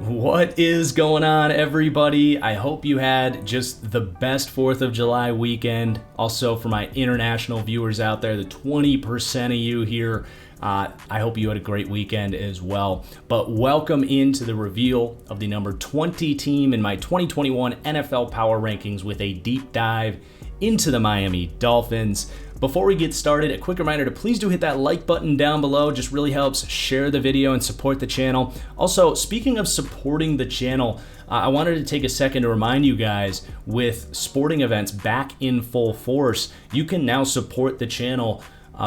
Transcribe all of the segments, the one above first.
What is going on, everybody? I hope you had just the best 4th of July weekend. Also, for my international viewers out there, the 20% of you here, I hope you had a great weekend as well. But welcome into the reveal of the number 20 team in my 2021 NFL Power Rankings with a deep dive into the Miami Dolphins. Before we get started, a quick reminder to please do hit that like button down below. Just really helps share the video and support the channel. Also, speaking of supporting the channel, I wanted to take a second to remind you guys, with sporting events back in full force, you can now support the channel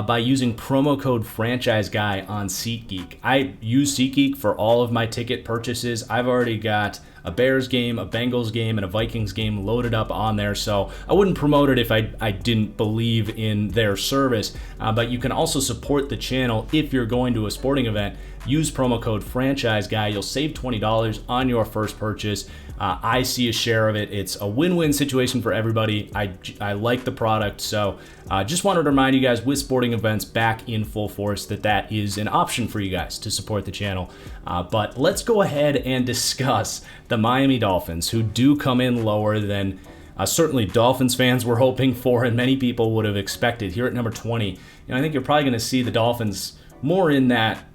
by using promo code ThatFranchiseGuy on SeatGeek. I use SeatGeek for all of my ticket purchases. I've already got a Bears game, a Bengals game, and a Vikings game loaded up on there, so I wouldn't promote it if I didn't believe in their service. But you can also support the channel if you're going to a sporting event. Use promo code ThatFranchiseGuy. You'll save $20 on your first purchase. I see a share of it. It's a win-win situation for everybody. I like the product, so just wanted to remind you guys, with sporting events back in full force, that is an option for you guys to support the channel. But let's go ahead and discuss the Miami Dolphins, who do come in lower than certainly Dolphins fans were hoping for, and many people would have expected. Here at number 20, I think you're probably going to see the Dolphins more in that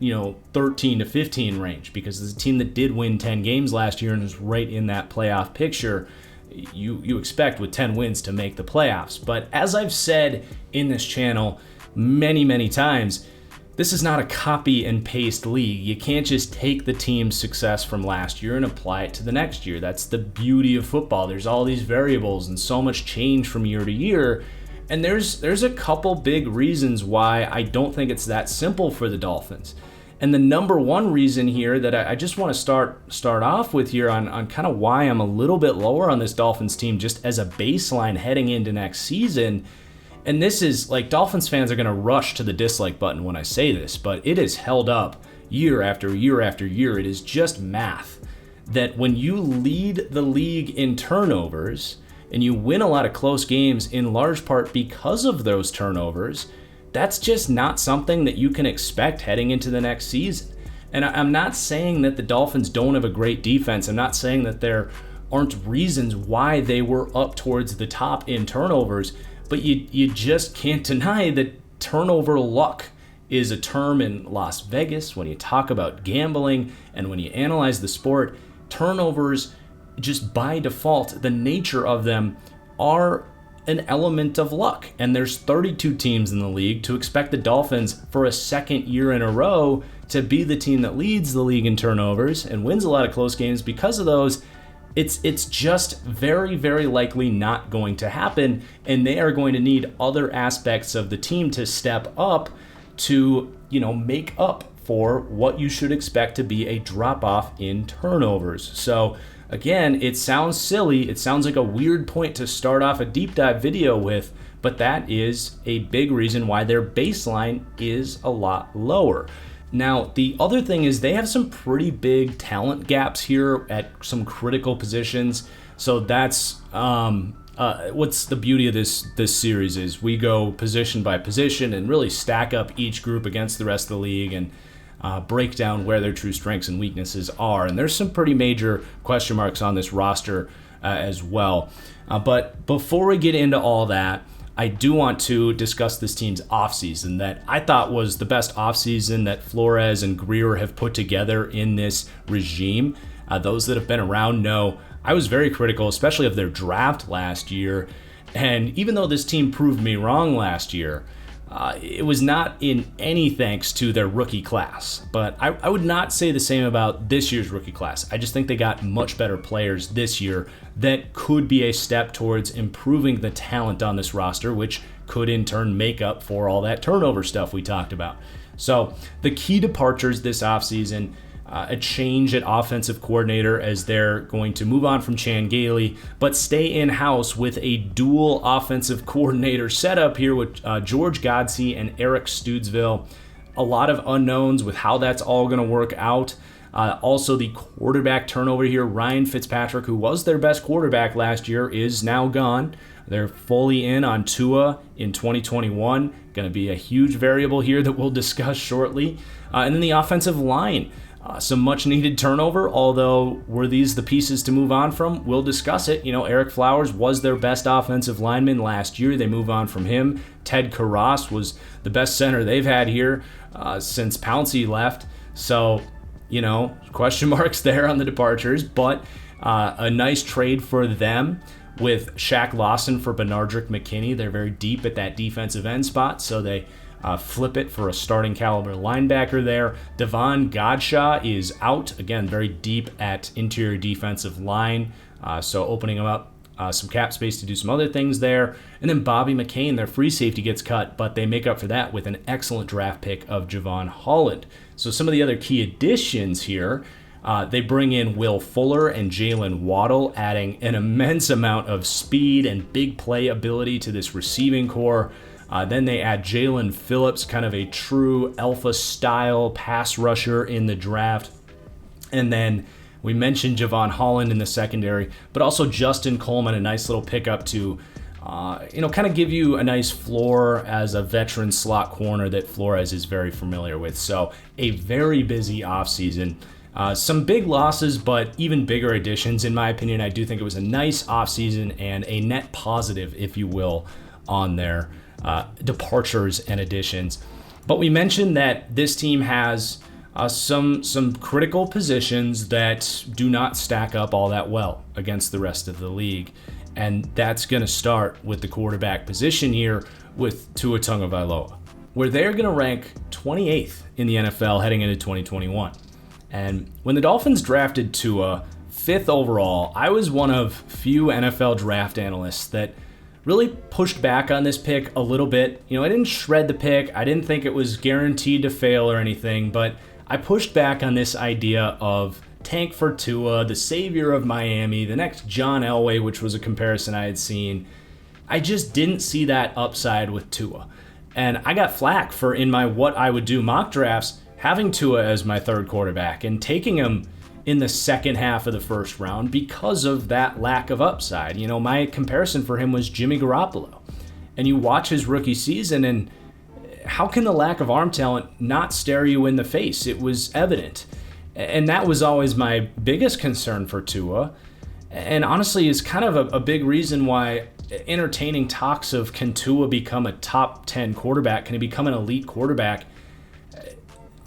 13 to 15 range, because it's a team that did win 10 games last year and is right in that playoff picture. You expect with 10 wins to make the playoffs. But as I've said in this channel many times, this is not a copy and paste league. You can't just take the team's success from last year and apply it to the next year. That's the beauty of football. There's all these variables and so much change from year to year. And there's a couple big reasons why I don't think it's that simple for the Dolphins. And the number one reason here that I just want to start off with here on kind of why I'm a little bit lower on this Dolphins team just as a baseline heading into next season. And this is like, Dolphins fans are going to rush to the dislike button when I say this, but it is held up year after year after year. It is just math that when you lead the league in turnovers and you win a lot of close games in large part because of those turnovers, that's just not something that you can expect heading into the next season. And I'm not saying that the Dolphins don't have a great defense. I'm not saying that there aren't reasons why they were up towards the top in turnovers, but you just can't deny that turnover luck is a term in Las Vegas when you talk about gambling and when you analyze the sport. Turnovers, just by default, the nature of them are an element of luck. And there's 32 teams in the league. To expect the Dolphins for a second year in a row to be the team that leads the league in turnovers and wins a lot of close games because of those, it's just very likely not going to happen. And they are going to need other aspects of the team to step up to, make up for what you should expect to be a drop-off in turnovers. So again, it sounds silly. It sounds like a weird point to start off a deep dive video with, but that is a big reason why their baseline is a lot lower. Now, the other thing is they have some pretty big talent gaps here at some critical positions. So that's what's the beauty of this series is we go position by position and really stack up each group against the rest of the league and break down where their true strengths and weaknesses are. And there's some pretty major question marks on this roster as well. But before we get into all that, I do want to discuss this team's offseason that I thought was the best offseason that Flores and Greer have put together in this regime. Those that have been around know I was very critical, especially of their draft last year. And even though this team proved me wrong last year, it was not in any thanks to their rookie class. But I would not say the same about this year's rookie class. I just think they got much better players this year that could be a step towards improving the talent on this roster, which could in turn make up for all that turnover stuff we talked about. So the key departures this offseason, a change at offensive coordinator as they're going to move on from Chan Gailey, but stay in-house with a dual offensive coordinator setup here with George Godsey and Eric Stoodsville. A lot of unknowns with how that's all going to work out. Also, the quarterback turnover here, Ryan Fitzpatrick, who was their best quarterback last year, is now gone. They're fully in on Tua in 2021. Going to be a huge variable here that we'll discuss shortly. And then the offensive line. Some much needed turnover, although were these the pieces to move on from? We'll discuss it. Eric Flowers was their best offensive lineman last year. They move on from him. Ted Karras was the best center they've had here since Pouncey left. So, question marks there on the departures, but a nice trade for them with Shaq Lawson for Benardrick McKinney. They're very deep at that defensive end spot, so they flip it for a starting caliber linebacker there. Devon Godshaw is out. Again, very deep at interior defensive line. So opening them up some cap space to do some other things there. And then Bobby McCain, their free safety, gets cut, but they make up for that with an excellent draft pick of Javon Holland. So some of the other key additions here, they bring in Will Fuller and Jalen Waddle, adding an immense amount of speed and big play ability to this receiving core. Then they add Jalen Phillips, kind of a true alpha-style pass rusher in the draft. And then we mentioned Javon Holland in the secondary, but also Justin Coleman, a nice little pickup to, kind of give you a nice floor as a veteran slot corner that Flores is very familiar with. So a very busy offseason. Some big losses, but even bigger additions, in my opinion. I do think it was a nice offseason and a net positive, if you will, on their departures and additions. But we mentioned that this team has some critical positions that do not stack up all that well against the rest of the league. And that's going to start with the quarterback position here with Tua Tagovailoa, where they're going to rank 28th in the NFL heading into 2021. And when the Dolphins drafted Tua 5th overall, I was one of few NFL draft analysts that really pushed back on this pick a little bit. I didn't shred the pick. I didn't think it was guaranteed to fail or anything, but I pushed back on this idea of tank for Tua, the savior of Miami, the next John Elway, which was a comparison I had seen. I just didn't see that upside with Tua. And I got flack for, in my what I would do mock drafts, having Tua as my third quarterback and taking him in the second half of the first round because of that lack of upside. My comparison for him was Jimmy Garoppolo. And you watch his rookie season, and how can the lack of arm talent not stare you in the face? It was evident. And that was always my biggest concern for Tua. And honestly, is kind of a big reason why entertaining talks of can Tua become a top 10 quarterback, can he become an elite quarterback?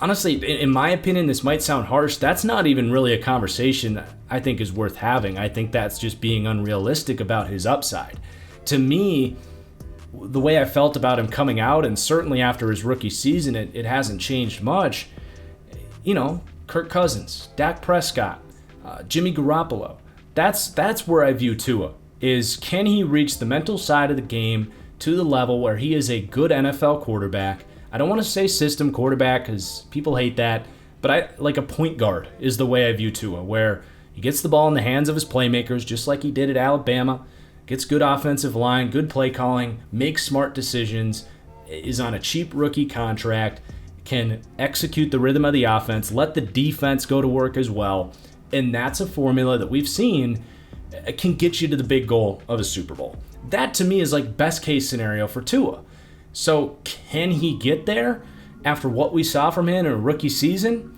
Honestly, in my opinion, this might sound harsh. That's not even really a conversation I think is worth having. I think that's just being unrealistic about his upside. To me, the way I felt about him coming out, and certainly after his rookie season, it hasn't changed much. Kirk Cousins, Dak Prescott, Jimmy Garoppolo. That's where I view Tua, is can he reach the mental side of the game to the level where he is a good NFL quarterback? I don't want to say system quarterback because people hate that, but I like a point guard is the way I view Tua, where he gets the ball in the hands of his playmakers just like he did at Alabama, gets good offensive line, good play calling, makes smart decisions, is on a cheap rookie contract, can execute the rhythm of the offense, let the defense go to work as well, and that's a formula that we've seen can get you to the big goal of a Super Bowl. That to me is like best case scenario for Tua. So can he get there after what we saw from him in a rookie season?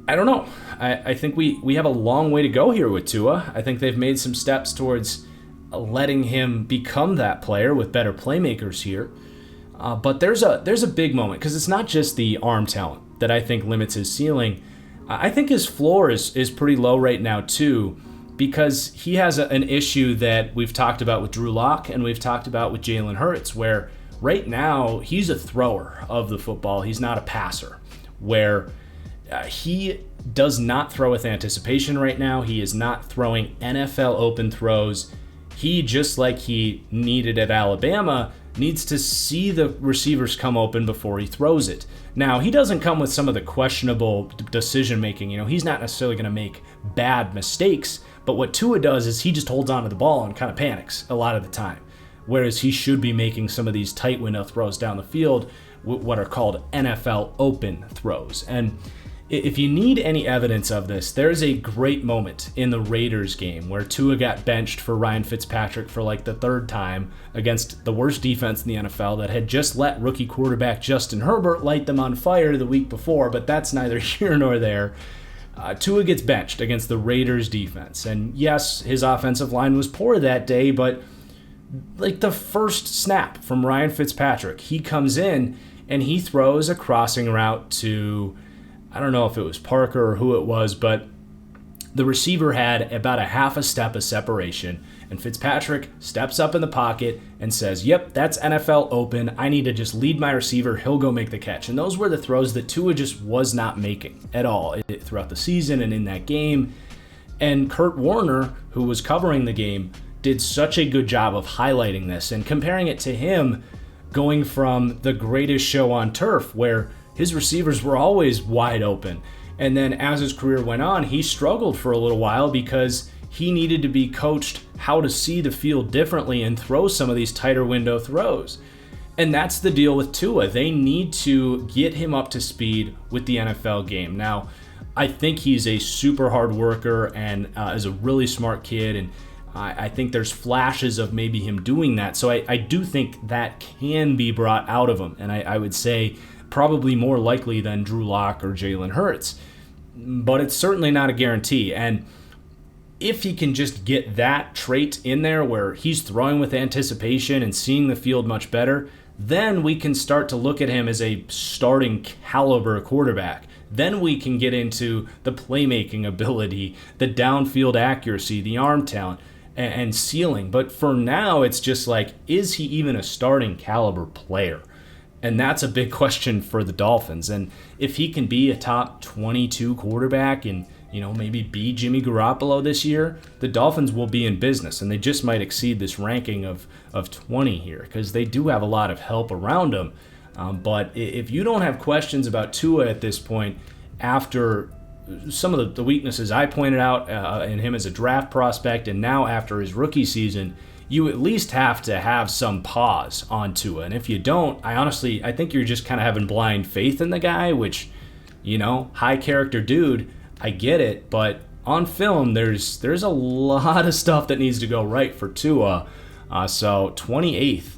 I don't know. I think we have a long way to go here with Tua. I think they've made some steps towards letting him become that player with better playmakers here. But there's a big moment, because it's not just the arm talent that I think limits his ceiling. I think his floor is pretty low right now too, because he has an issue that we've talked about with Drew Lock and we've talked about with Jalen Hurts, where right now he's a thrower of the football. He's not a passer, where he does not throw with anticipation right now. He is not throwing NFL open throws. He, just like he needed at Alabama, needs to see the receivers come open before he throws it. Now, he doesn't come with some of the questionable decision-making. He's not necessarily going to make bad mistakes, but what Tua does is he just holds onto the ball and kind of panics a lot of the time, whereas he should be making some of these tight window throws down the field, what are called NFL open throws. And If you need any evidence of this, there's a great moment in the Raiders game where Tua got benched for Ryan Fitzpatrick for like the third time against the worst defense in the NFL that had just let rookie quarterback Justin Herbert light them on fire the week before, but that's neither here nor there. Tua gets benched against the Raiders defense, and yes, his offensive line was poor that day, but like the first snap from Ryan Fitzpatrick, he comes in and he throws a crossing route to, I don't know if it was Parker or who it was, but the receiver had about a half a step of separation, and Fitzpatrick steps up in the pocket and says, yep, that's NFL open. I need to just lead my receiver. He'll go make the catch. And those were the throws that Tua just was not making at all throughout the season and in that game. And Kurt Warner, who was covering the game, did such a good job of highlighting this and comparing it to him going from the greatest show on turf where his receivers were always wide open. And then as his career went on, he struggled for a little while because he needed to be coached how to see the field differently and throw some of these tighter window throws. And that's the deal with Tua. They need to get him up to speed with the NFL game. Now, I think he's a super hard worker and is a really smart kid, and I think there's flashes of maybe him doing that. So I do think that can be brought out of him. And I would say probably more likely than Drew Lock or Jalen Hurts. But it's certainly not a guarantee. And if he can just get that trait in there where he's throwing with anticipation and seeing the field much better, then we can start to look at him as a starting caliber quarterback. Then we can get into the playmaking ability, the downfield accuracy, the arm talent, and ceiling. But for now, it's just like, is he even a starting caliber player? And that's a big question for the Dolphins. And if he can be a top 22 quarterback and, maybe be Jimmy Garoppolo this year, the Dolphins will be in business. And they just might exceed this ranking of 20 here because they do have a lot of help around them. But if you don't have questions about Tua at this point, after some of the weaknesses I pointed out in him as a draft prospect, and now after his rookie season, you at least have to have some pause on Tua. And if you don't, I think you're just kind of having blind faith in the guy, which, high character dude, I get it. But on film, there's a lot of stuff that needs to go right for Tua. So 28th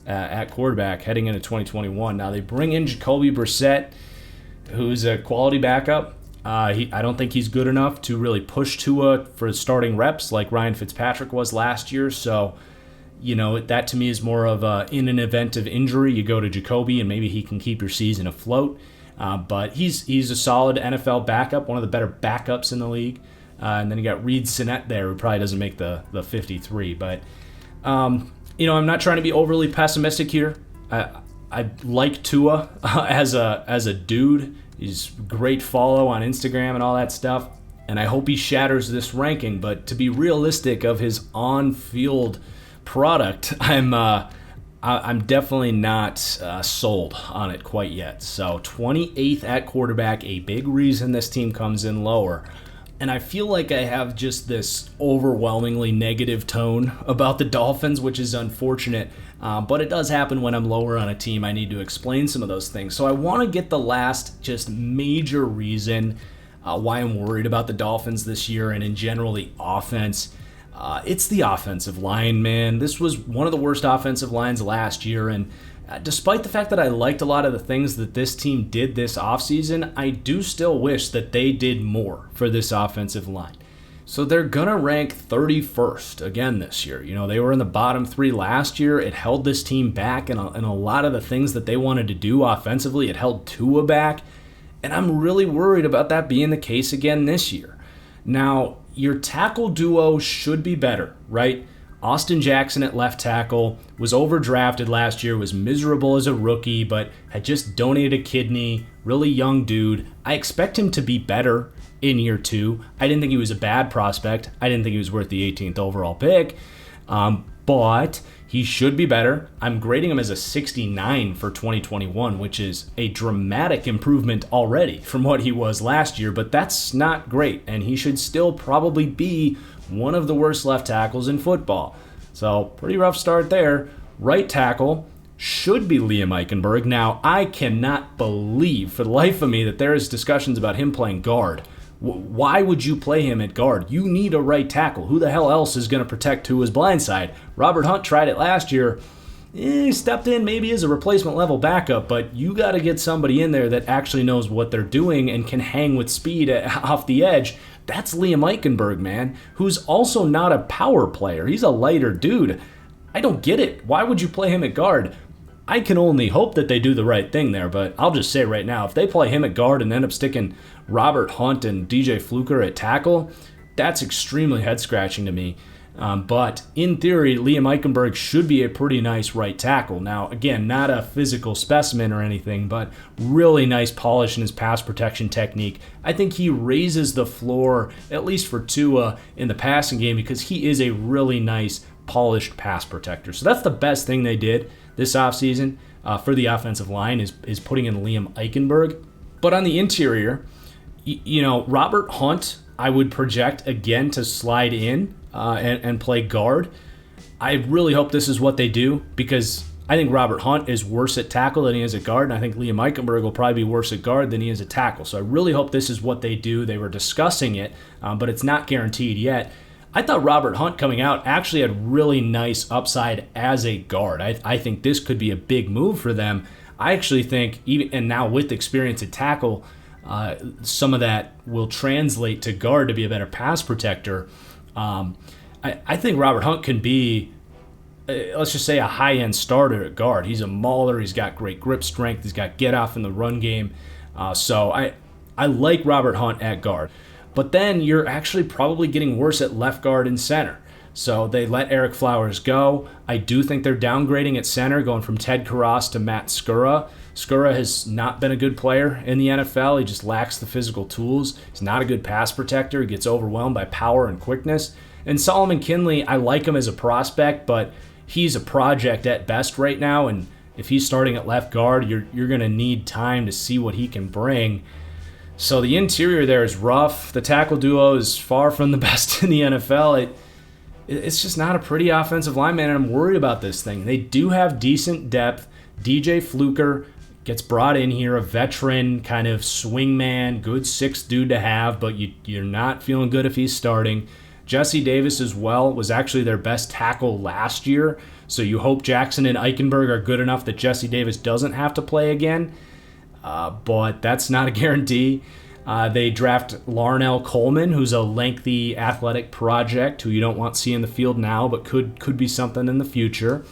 at quarterback heading into 2021. Now they bring in Jacoby Brissett, who's a quality backup. I don't think he's good enough to really push Tua for starting reps like Ryan Fitzpatrick was last year. So, that to me is more of in an event of injury, you go to Jacoby and maybe he can keep your season afloat. But he's a solid NFL backup, one of the better backups in the league. And then you got Reed Sinnett there, who probably doesn't make the 53. But, I'm not trying to be overly pessimistic here. I like Tua as a dude. He's great follow on Instagram and all that stuff. And I hope he shatters this ranking. But to be realistic of his on-field product, I'm definitely not sold on it quite yet. So 28th at quarterback, a big reason this team comes in lower. And I feel like I have just this overwhelmingly negative tone about the Dolphins, which is unfortunate. But it does happen when I'm lower on a team. I need to explain some of those things. So I want to get the last just major reason why I'm worried about the Dolphins this year and in general the offense. It's the offensive line, man. This was one of the worst offensive lines last year. And despite the fact that I liked a lot of the things that this team did this offseason, I do still wish that they did more for this offensive line. So they're going to rank 31st again this year. They were in the bottom 3 last year. It held this team back in a lot of the things that they wanted to do offensively. It held Tua back. And I'm really worried about that being the case again this year. Now, your tackle duo should be better, right? Austin Jackson at left tackle was overdrafted last year, was miserable as a rookie, but had just donated a kidney. Really young dude. I expect him to be better in year 2. I didn't think he was a bad prospect. I didn't think he was worth the 18th overall pick. But he should be better. I'm grading him as a 69 for 2021, which is a dramatic improvement already from what he was last year, but that's not great, and he should still probably be one of the worst left tackles in football. So pretty rough start there. Right tackle, should be Liam Eichenberg. Now, I cannot believe for the life of me that there is discussions about him playing guard. Why would you play him at guard? You need a right tackle. Who the hell else is going to protect Tua's blind side? Robert Hunt tried it last year. He stepped in maybe as a replacement level backup, but you got to get somebody in there that actually knows what they're doing and can hang with speed off the edge. That's Liam Eichenberg, man, who's also not a power player. He's a lighter dude. I don't get it. Why would you play him at guard? I can only hope that they do the right thing there, but I'll just say right now, if they play him at guard and end up sticking Robert Hunt and DJ Fluker at tackle, that's extremely head-scratching to me. But in theory, Liam Eichenberg should be a pretty nice right tackle. Now, again, not a physical specimen or anything, but really nice polish in his pass protection technique. I think he raises the floor, at least for Tua, in the passing game because he is a really nice, polished pass protector. So that's the best thing they did this offseason for the offensive line is putting in Liam Eichenberg. But on the interior, Robert Hunt, I would project again to slide in and play guard. I really hope this is what they do because I think Robert Hunt is worse at tackle than he is at guard, and I think Liam Eichenberg will probably be worse at guard than he is at tackle. So I really hope this is what they do. They were discussing it, but it's not guaranteed yet. I thought Robert Hunt coming out actually had really nice upside as a guard. I think this could be a big move for them. I actually think, even and now with experience at tackle, some of that will translate to guard to be a better pass protector. I think Robert Hunt can be, let's just say, a high-end starter at guard. He's a mauler. He's got great grip strength. He's got get-off in the run game. So I like Robert Hunt at guard. But then you're actually probably getting worse at left guard and center. So they let Eric Flowers go. I do think they're downgrading at center, going from Ted Karras to Matt Skura. Skura has not been a good player in the NFL. He just lacks the physical tools. He's not a good pass protector. He gets overwhelmed by power and quickness. And Solomon Kinley, I like him as a prospect, but he's a project at best right now. And if he's starting at left guard, you're going to need time to see what he can bring. So the interior there is rough. The tackle duo is far from the best in the NFL. It's just not a pretty offensive line, man, and I'm worried about this thing. They do have decent depth. DJ Fluker gets brought in here, a veteran kind of swingman, good sixth dude to have, but you're not feeling good if he's starting. Jesse Davis as well was actually their best tackle last year, so you hope Jackson and Eichenberg are good enough that Jesse Davis doesn't have to play again. But that's not a guarantee. They draft Larnell Coleman, who's a lengthy athletic project who you don't want to see in the field now, but could be something in the future.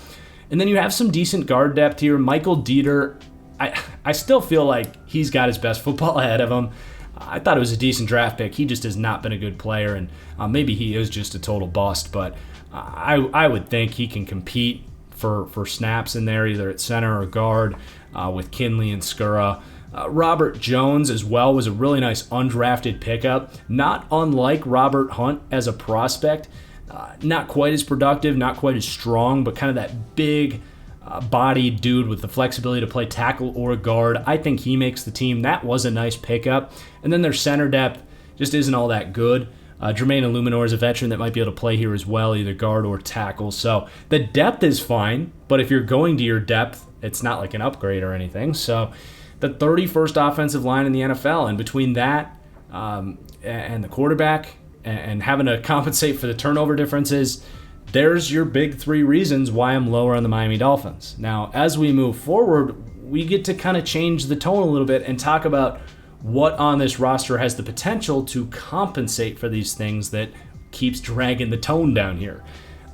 And then you have some decent guard depth here. Michael Dieter, I still feel like he's got his best football ahead of him. I thought it was a decent draft pick. He just has not been a good player, and maybe he is just a total bust, but I would think he can compete for snaps in there, either at center or guard, with Kinley and Skura. Robert Jones as well was a really nice undrafted pickup, not unlike Robert Hunt as a prospect. Not quite as productive, not quite as strong, but kind of that big bodied dude with the flexibility to play tackle or guard. I think he makes the team. That was a nice pickup. And then their center depth just isn't all that good. Jermaine Illuminor is a veteran that might be able to play here as well, either guard or tackle. So the depth is fine, but if you're going to your depth, it's not like an upgrade or anything. So the 31st offensive line in the NFL, and between that and the quarterback and having to compensate for the turnover differences, there's your big three reasons why I'm lower on the Miami Dolphins. Now, as we move forward, we get to kind of change the tone a little bit and talk about what on this roster has the potential to compensate for these things that keeps dragging the tone down here.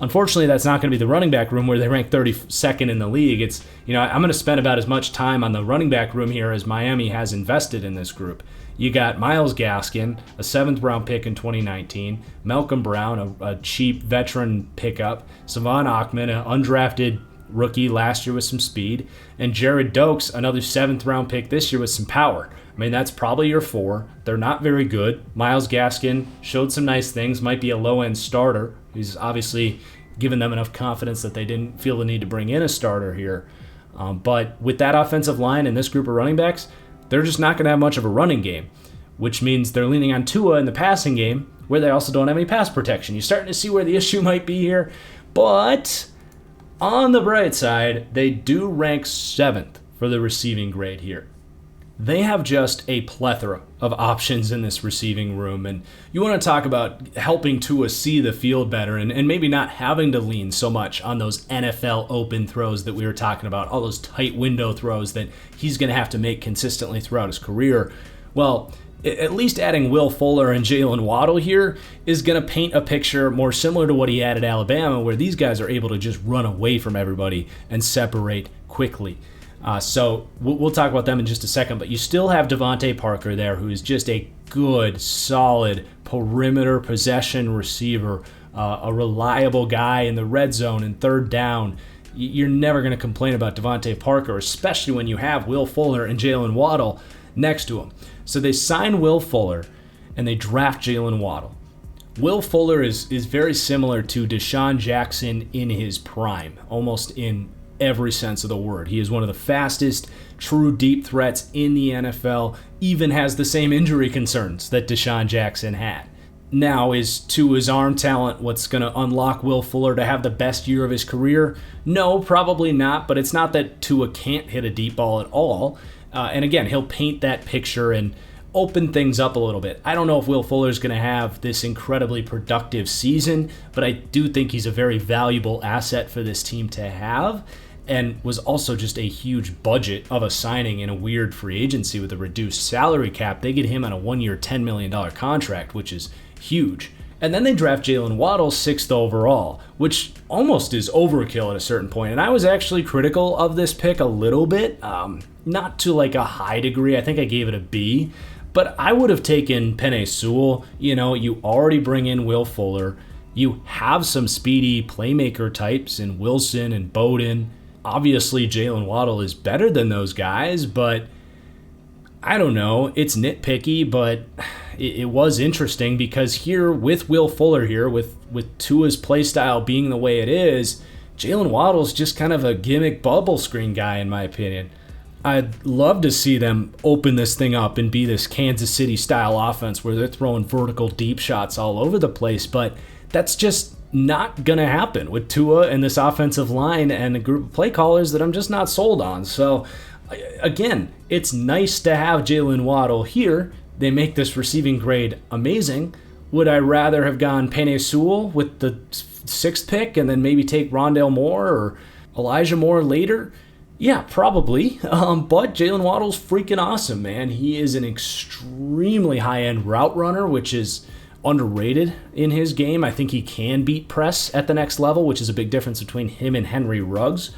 Unfortunately, that's not going to be the running back room where they rank 32nd in the league. It's, I'm going to spend about as much time on the running back room here as Miami has invested in this group. You got Myles Gaskin, a 7th-round pick in 2019, Malcolm Brown, a cheap veteran pickup, Savon Ahmed, an undrafted rookie last year with some speed, and Jared Dokes, another 7th-round pick this year with some power. I mean, that's probably your four. They're not very good. Myles Gaskin showed some nice things, might be a low-end starter. He's obviously given them enough confidence that they didn't feel the need to bring in a starter here. But with that offensive line and this group of running backs, they're just not going to have much of a running game, which means they're leaning on Tua in the passing game, where they also don't have any pass protection. You're starting to see where the issue might be here, but On the bright side, they do rank 7th for the receiving grade here. They have just a plethora of options in this receiving room, and you want to talk about helping Tua see the field better and maybe not having to lean so much on those NFL open throws that we were talking about, all those tight window throws that he's going to have to make consistently throughout his career. Well, at least adding Will Fuller and Jalen Waddle here is going to paint a picture more similar to what he had at Alabama, where these guys are able to just run away from everybody and separate quickly. So we'll talk about them in just a second, but you still have Devontae Parker there, who is just a good, solid perimeter possession receiver, a reliable guy in the red zone and third down. You're never going to complain about Devontae Parker, especially when you have Will Fuller and Jalen Waddle next to him. So they sign Will Fuller and they draft Jalen Waddle. Will Fuller is very similar to Deshaun Jackson in his prime, almost in every sense of the word. He is one of the fastest true deep threats in the NFL, even has the same injury concerns that Deshaun Jackson had. Now, is Tua's arm talent what's going to unlock Will Fuller to have the best year of his career? No, probably not, but it's not that Tua can't hit a deep ball at all. And again, he'll paint that picture and open things up a little bit. I don't know if Will Fuller is going to have this incredibly productive season, but I do think he's a very valuable asset for this team to have, and was also just a huge budget of a signing in a weird free agency with a reduced salary cap. They get him on a 1-year, $10 million contract, which is huge. And then they draft Jalen Waddle 6th overall, which almost is overkill at a certain point. And I was actually critical of this pick a little bit, not to like a high degree. I think I gave it a B, but I would have taken Penei Sewell. You know, you already bring in Will Fuller. You have some speedy playmaker types in Wilson and Bowden. Obviously, Jalen Waddle is better than those guys, but I don't know. It's nitpicky, but it was interesting because here with Will Fuller here, with Tua's play style being the way it is, Jalen Waddle's just kind of a gimmick bubble screen guy in my opinion. I'd love to see them open this thing up and be this Kansas City style offense where they're throwing vertical deep shots all over the place, but that's just not going to happen with Tua and this offensive line and a group of play callers that I'm just not sold on. So again, it's nice to have Jalen Waddle here. They make this receiving grade amazing. Would I rather have gone Penei Sewell with the 6th pick and then maybe take Rondale Moore or Elijah Moore later? Yeah, probably. But Jalen Waddle's freaking awesome, man. He is an extremely high-end route runner, which is underrated in his game. I think he can beat press at the next level, which is a big difference between him and Henry Ruggs.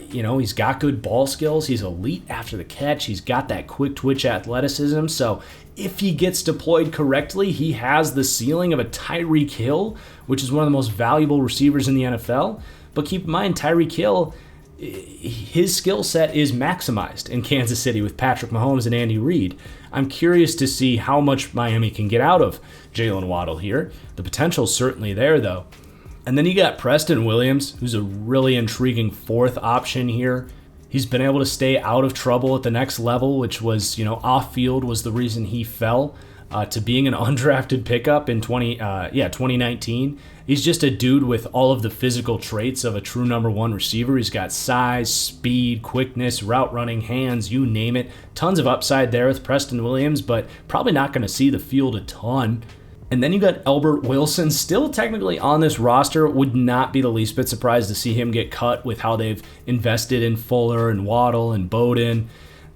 He's got good ball skills. He's elite after the catch. He's got that quick twitch athleticism. So if he gets deployed correctly, he has the ceiling of a Tyreek Hill, which is one of the most valuable receivers in the NFL. But keep in mind, Tyreek Hill, his skill set is maximized in Kansas City with Patrick Mahomes and Andy Reid. I'm curious to see how much Miami can get out of Jalen Waddle here. The potential's certainly there, though. And then you got Preston Williams, who's a really intriguing 4th option here. He's been able to stay out of trouble at the next level, which was, off field was the reason he fell to being an undrafted pickup in 2019. He's just a dude with all of the physical traits of a true number 1 receiver. He's got size, speed, quickness, route running, hands, you name it. Tons of upside there with Preston Williams, but probably not going to see the field a ton. And then you got Albert Wilson, still technically on this roster. Would not be the least bit surprised to see him get cut with how they've invested in Fuller and Waddle and Bowden.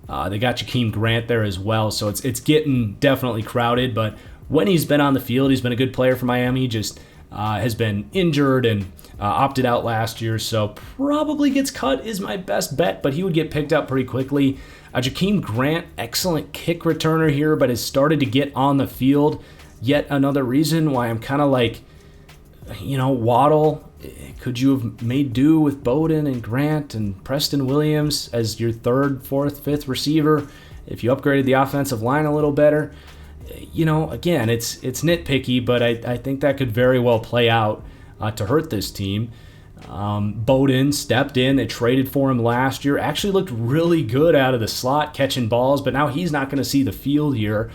They got Jakeem Grant there as well, so it's getting definitely crowded. But when he's been on the field, he's been a good player for Miami. He just has been injured and opted out last year, so probably gets cut is my best bet, but he would get picked up pretty quickly. Jakeem Grant, excellent kick returner here, but has started to get on the field. Yet another reason why I'm kind of like, Waddle, could you have made do with Bowden and Grant and Preston Williams as your 3rd, 4th, 5th receiver if you upgraded the offensive line a little better? Again, it's nitpicky, but I think that could very well play out to hurt this team. Bowden stepped in. They traded for him last year. Actually looked really good out of the slot catching balls, but now he's not going to see the field here.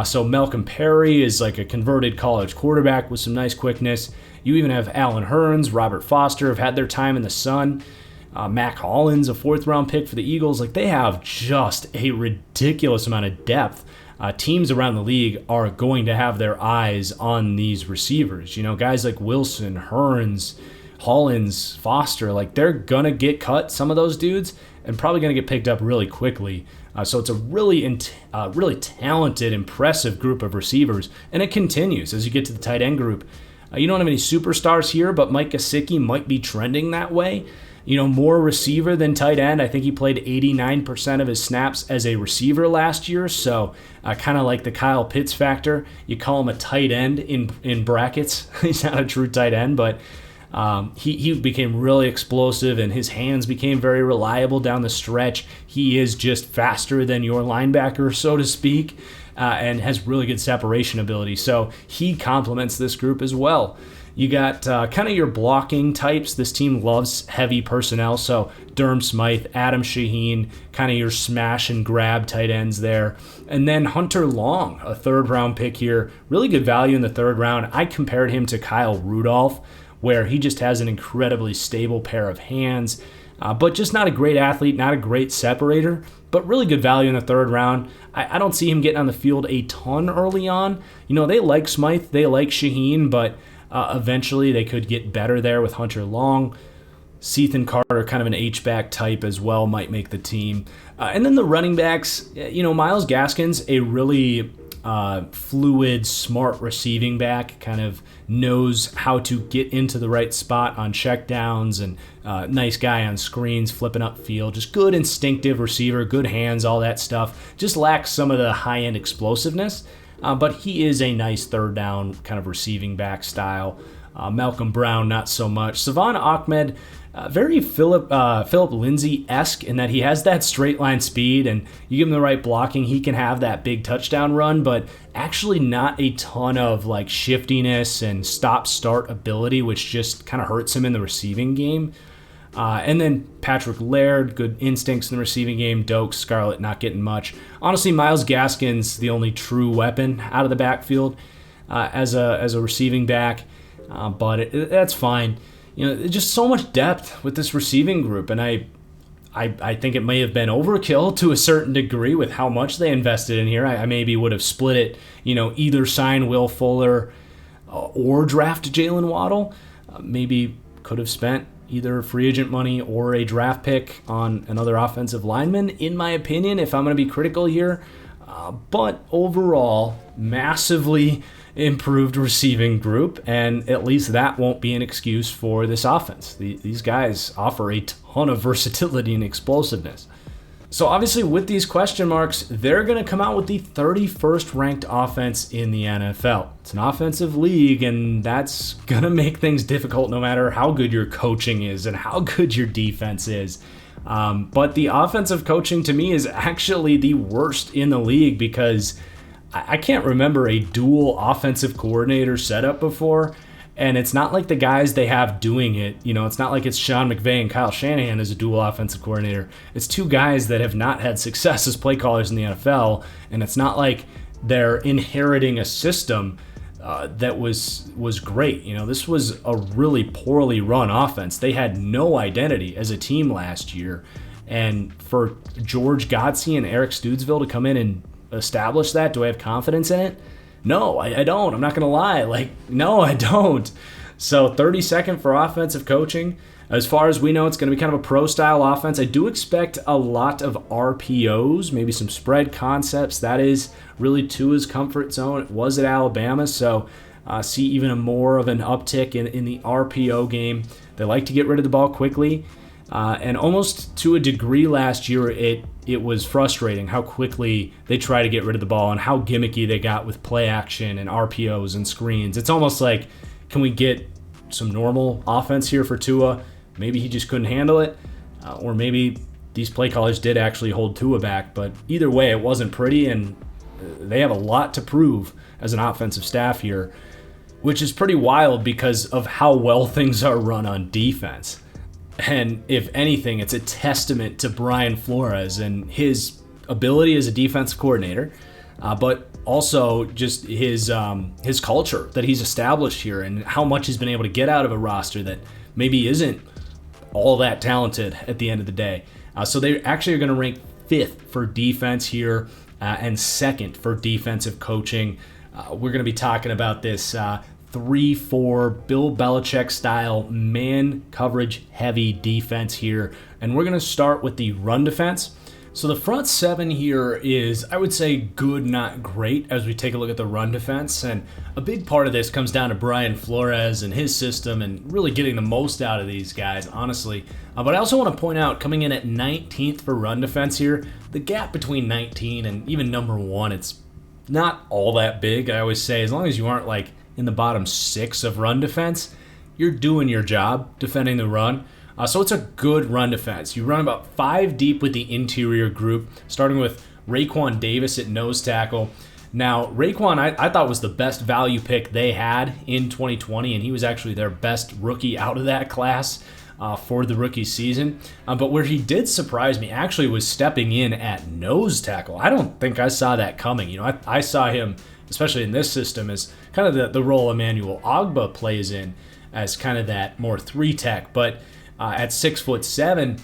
So Malcolm Perry is like a converted college quarterback with some nice quickness. You even have Alan Hearns, Robert Foster have had their time in the sun. Mac Hollins, a 4th-round pick for the Eagles. Like, they have just a ridiculous amount of depth. Teams around the league are going to have their eyes on these receivers. You know, guys like Wilson, Hearns, Hollins, Foster, like, they're going to get cut, some of those dudes, and probably going to get picked up really quickly. So it's a really talented, impressive group of receivers, and it continues as you get to the tight end group. You don't have any superstars here, but Mike Gesicki might be trending that way. You know, more receiver than tight end. I think he played 89% of his snaps as a receiver last year, so kind of like the Kyle Pitts factor. You call him a tight end in brackets. He's not a true tight end, but he became really explosive, and his hands became very reliable down the stretch. He is just faster than your linebacker, so to speak, and has really good separation ability. So he complements this group as well. You got kind of your blocking types. This team loves heavy personnel, so Durham Smythe, Adam Shaheen, kind of your smash and grab tight ends there. And then Hunter Long, a 3rd-round pick here. Really good value in the 3rd round. I compared him to Kyle Rudolph, where he just has an incredibly stable pair of hands, but just not a great athlete, not a great separator, but really good value in the 3rd round. I don't see him getting on the field a ton early on. You know, they like Smythe, they like Shaheen, but eventually they could get better there with Hunter Long. Sethan Carter, kind of an H-back type as well, might make the team. And then the running backs, you know, Myles Gaskin's a really fluid, smart receiving back, kind of knows how to get into the right spot on checkdowns, and nice guy on screens, flipping upfield. Just good instinctive receiver, good hands, all that stuff. Just lacks some of the high-end explosiveness. But he is a nice 3rd down kind of receiving back style. Malcolm Brown, not so much. Savon Ahmed, very Philip Lindsay-esque in that he has that straight line speed, and you give him the right blocking, he can have that big touchdown run, but actually not a ton of like shiftiness and stop-start ability, which just kind of hurts him in the receiving game. And then Patrick Laird, good instincts in the receiving game. Doak, Scarlett, not getting much. Honestly, Myles Gaskin's the only true weapon out of the backfield as a receiving back, but that's fine. You know, just so much depth with this receiving group, and I think it may have been overkill to a certain degree with how much they invested in here. I maybe would have split it, you know, either sign Will Fuller or draft Jalen Waddle. Maybe could have spent either free agent money or a draft pick on another offensive lineman, in my opinion, if I'm going to be critical here. But overall, massively improved receiving group, and at least that won't be an excuse for this offense. These guys offer a ton of versatility and explosiveness. So obviously with these question marks, they're going to come out with the 31st ranked offense in the NFL. It's an offensive league, and that's going to make things difficult no matter how good your coaching is and how good your defense is. But the offensive coaching to me is actually the worst in the league, because I can't remember a dual offensive coordinator setup before. And it's not like the guys they have doing it, you know, it's not like it's Sean McVay and Kyle Shanahan as a dual offensive coordinator. It's 2 guys that have not had success as play callers in the NFL, and it's not like they're inheriting a system that was great. You know, this was a really poorly run offense. They had no identity as a team last year, and for George Godsey and Eric Studesville to come in and establish that, do I have confidence in it? No, I don't. I'm not going to lie. No, I don't. So 32nd for offensive coaching. As far as we know, it's going to be kind of a pro-style offense. I do expect a lot of RPOs, maybe some spread concepts. That is really Tua's comfort zone. It was at Alabama, so see even more of an uptick in the RPO game. They like to get rid of the ball quickly. And almost to a degree last year, it was frustrating how quickly they try to get rid of the ball and how gimmicky they got with play action and RPOs and screens. It's almost like, can we get some normal offense here for Tua? Maybe he just couldn't handle it, or maybe these play callers did actually hold Tua back. But either way, it wasn't pretty, and they have a lot to prove as an offensive staff here, which is pretty wild because of how well things are run on defense. And if anything, it's a testament to Brian Flores and his ability as a defensive coordinator. but also just his culture that he's established here and how much he's been able to get out of a roster that maybe isn't all that talented at the end of the day. So they actually are going to rank 5th for defense here and 2nd for defensive coaching. We're going to be talking about this 3-4 Bill Belichick style man coverage heavy defense here. And we're going to start with the run defense. So the front 7 here is, I would say, good, not great, as we take a look at the run defense. And a big part of this comes down to Brian Flores and his system and really getting the most out of these guys, honestly. But I also want to point out, coming in at 19th for run defense here, the gap between 19 and even number 1, it's not all that big. I always say, as long as you aren't like in the bottom 6 of run defense, you're doing your job defending the run. So it's a good run defense. You run about 5 deep with the interior group, starting with Raekwon Davis at nose tackle. Now, Raekwon, I thought was the best value pick they had in 2020, and he was actually their best rookie out of that class for the rookie season. But where he did surprise me actually was stepping in at nose tackle. I don't think I saw that coming. You know, I saw him, especially in this system, as kind of the role Emmanuel Ogbah plays in, as kind of that more 3-tech. But at 6'7",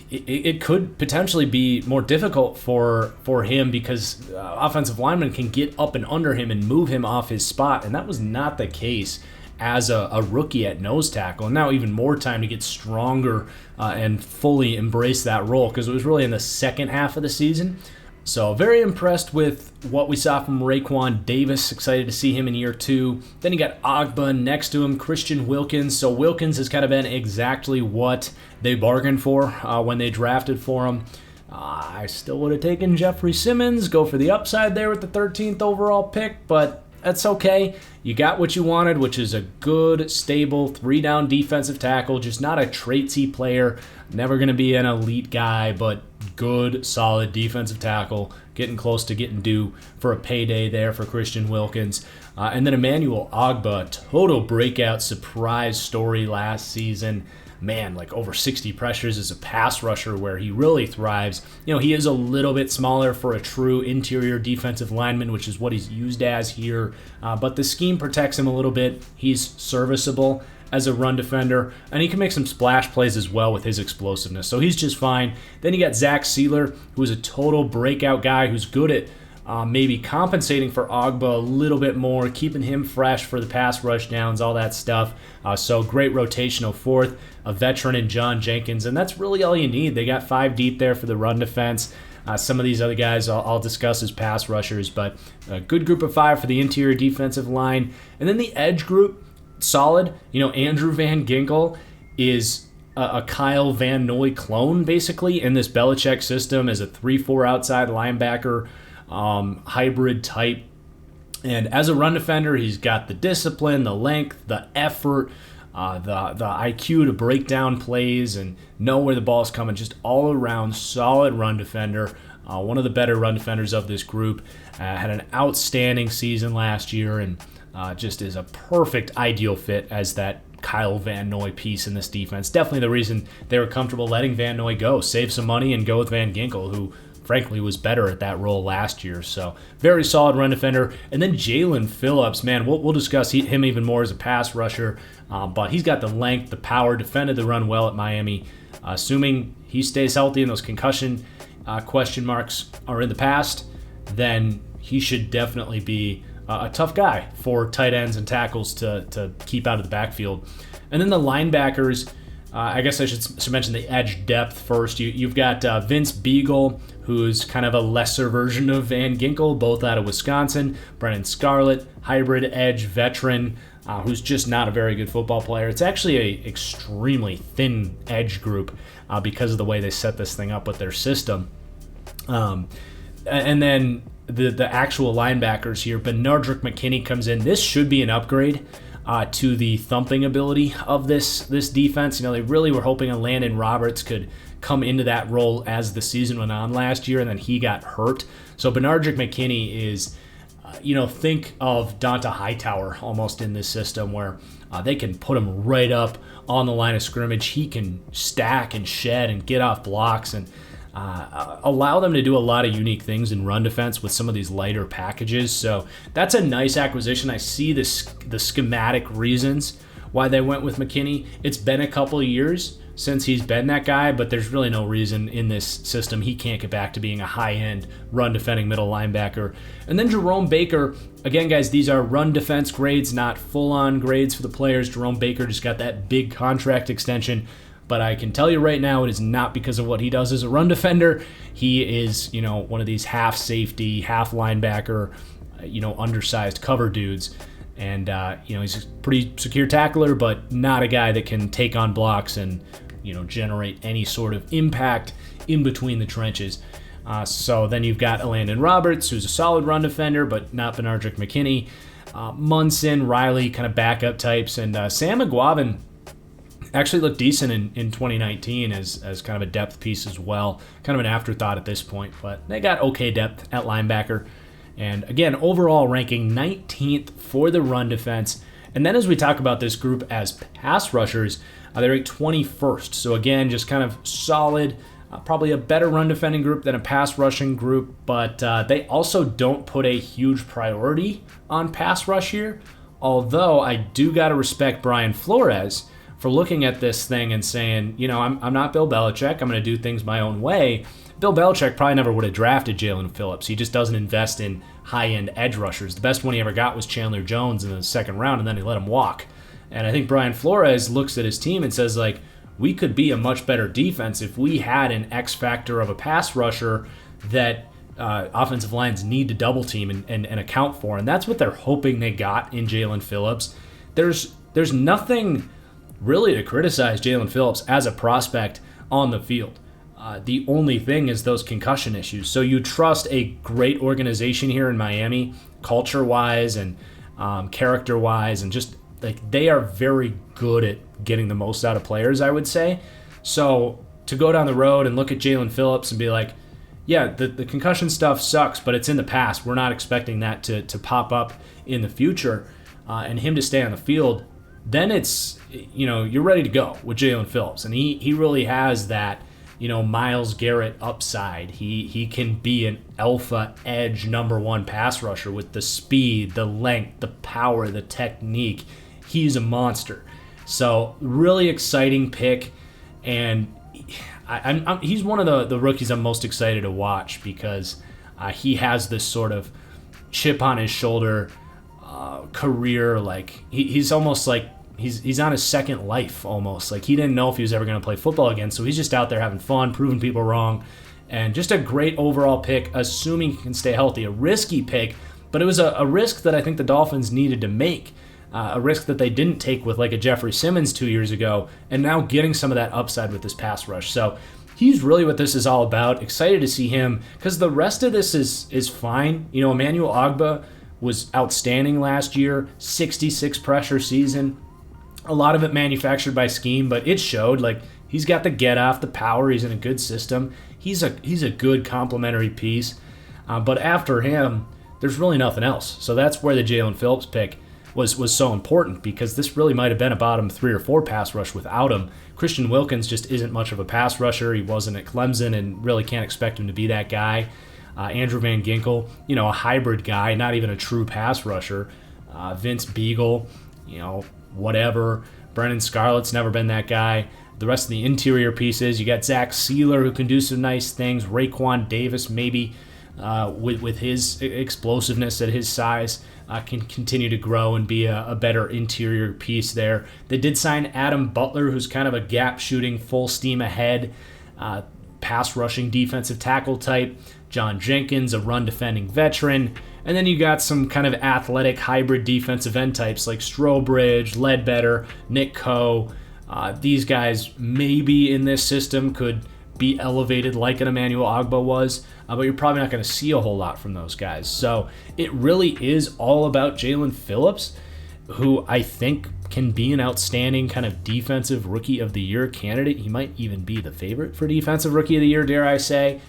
it could potentially be more difficult for him because offensive linemen can get up and under him and move him off his spot, and that was not the case as a rookie at nose tackle. And now even more time to get stronger and fully embrace that role, because it was really in the second half of the season. So very impressed with what we saw from Raekwon Davis. Excited to see him in year 2. Then you got Ogbah next to him, Christian Wilkins. So Wilkins has kind of been exactly what they bargained for when they drafted for him. I still would have taken Jeffrey Simmons, go for the upside there with the 13th overall pick, but that's okay. You got what you wanted, which is a good, stable, 3-down defensive tackle, just not a traitsy player. Never going to be an elite guy, but good, solid defensive tackle, getting close to getting due for a payday there for Christian Wilkins. And then Emmanuel Ogbah, total breakout surprise story last season. Man, like over 60 pressures as a pass rusher where he really thrives. You know, he is a little bit smaller for a true interior defensive lineman, which is what he's used as here. But the scheme protects him a little bit. He's serviceable as a run defender, and he can make some splash plays as well with his explosiveness. So he's just fine. Then you got Zach Sealer, who is a total breakout guy who's good at maybe compensating for Ogbah a little bit more, keeping him fresh for the pass rush downs, all that stuff. So great rotational 4th, a veteran in John Jenkins, and that's really all you need. They got 5 deep there for the run defense. Some of these other guys I'll discuss as pass rushers, but a good group of 5 for the interior defensive line. And then the edge group, solid. You know, Andrew Van Ginkel is a Kyle Van Noy clone, basically, in this Belichick system as a 3-4 outside linebacker, hybrid type. And as a run defender, he's got the discipline, the length, the effort, the IQ to break down plays and know where the ball's coming. Just all around solid run defender. One of the better run defenders of this group. Had an outstanding season last year and just is a perfect ideal fit as that Kyle Van Noy piece in this defense. Definitely the reason they were comfortable letting Van Noy go. Save some money and go with Van Ginkel, who frankly was better at that role last year. So very solid run defender. And then Jalen Phillips, man, we'll discuss him even more as a pass rusher. But he's got the length, the power, defended the run well at Miami. Assuming he stays healthy and those concussion question marks are in the past, then he should definitely be a tough guy for tight ends and tackles to keep out of the backfield. And then the linebackers, I guess I should mention the edge depth first. You've got Vince Beagle, who's kind of a lesser version of Van Ginkel, both out of Wisconsin. Brennan Scarlett, hybrid edge veteran, who's just not a very good football player. It's actually a extremely thin edge group because of the way they set this thing up with their system. And then the actual linebackers here, Benardrick McKinney comes in. This should be an upgrade to the thumping ability of this defense. You know, they really were hoping Landon Roberts could come into that role as the season went on last year, and then he got hurt. So Benardrick McKinney is, think of Donta Hightower almost in this system where they can put him right up on the line of scrimmage. He can stack and shed and get off blocks, and allow them to do a lot of unique things in run defense with some of these lighter packages. So that's a nice acquisition. I see the schematic reasons why they went with McKinney. It's been a couple of years since he's been that guy, but there's really no reason in this system he can't get back to being a high-end run-defending middle linebacker. And then Jerome Baker, again, guys, these are run defense grades, not full-on grades for the players. Jerome Baker just got that big contract extension, but I can tell you right now it is not because of what he does as a run defender. He is, one of these half safety, half linebacker, undersized cover dudes. And, he's a pretty secure tackler, but not a guy that can take on blocks and, generate any sort of impact in between the trenches. So then you've got Landon Roberts, who's a solid run defender, but not Benardrick McKinney. Munson, Riley, kind of backup types. And Sam McGuavin actually looked decent in 2019 as kind of a depth piece as well. Kind of an afterthought at this point, but they got okay depth at linebacker. And again, overall ranking 19th for the run defense. And then as we talk about this group as pass rushers, they rank 21st. So again, just kind of solid, probably a better run defending group than a pass rushing group. But they also don't put a huge priority on pass rush here. Although I do got to respect Brian Flores for looking at this thing and saying, I'm not Bill Belichick. I'm going to do things my own way. Bill Belichick probably never would have drafted Jalen Phillips. He just doesn't invest in high-end edge rushers. The best one he ever got was Chandler Jones in the second round, and then he let him walk. And I think Brian Flores looks at his team and says, we could be a much better defense if we had an X factor of a pass rusher that offensive lines need to double team and account for. And that's what they're hoping they got in Jalen Phillips. There's nothing really to criticize Jalen Phillips as a prospect on the field. The only thing is those concussion issues. So you trust a great organization here in Miami, culture-wise and character-wise, and just they are very good at getting the most out of players, I would say. So to go down the road and look at Jalen Phillips and be like, yeah, the concussion stuff sucks, but it's in the past. We're not expecting that to pop up in the future, and him to stay on the field, then it's, you're ready to go with Jalen Phillips. And he really has that, Myles Garrett upside. He can be an alpha edge number one pass rusher with the speed, the length, the power, the technique. He's a monster. So really exciting pick, and he's one of the rookies I'm most excited to watch because he has this sort of chip on his shoulder career. He's almost like he's on his second life almost. He didn't know if he was ever going to play football again, so he's just out there having fun, proving people wrong, and just a great overall pick, assuming he can stay healthy. A risky pick, but it was a risk that I think the Dolphins needed to make, a risk that they didn't take with a Jeffrey Simmons 2 years ago, and now getting some of that upside with this pass rush. So he's really what this is all about. Excited to see him because the rest of this is fine. Emmanuel Ogbah was outstanding last year, 66 pressure season. A lot of it manufactured by scheme, but it showed. He's got the get off, the power. He's in a good system. He's a good complementary piece. But after him, there's really nothing else. So that's where the Jalen Phillips pick was so important, because this really might have been a bottom 3 or 4 pass rush without him. Christian Wilkins just isn't much of a pass rusher. He wasn't at Clemson and really can't expect him to be that guy. Andrew Van Ginkel, a hybrid guy, not even a true pass rusher. Vince Beagle, whatever. Brennan Scarlett's never been that guy. The rest of the interior pieces, you got Zach Sealer, who can do some nice things. Raekwon Davis, maybe, with his explosiveness at his size, can continue to grow and be a better interior piece there. They did sign Adam Butler, who's kind of a gap shooting, full steam ahead, pass rushing defensive tackle type. John Jenkins, a run defending veteran. And then you got some kind of athletic hybrid defensive end types like Strobridge, Ledbetter, Nick Coe. These guys maybe in this system could be elevated like an Emmanuel Ogbah was, but you're probably not going to see a whole lot from those guys. So it really is all about Jalen Phillips, who I think can be an outstanding kind of defensive rookie of the year candidate. He might even be the favorite for defensive rookie of the year, dare I say.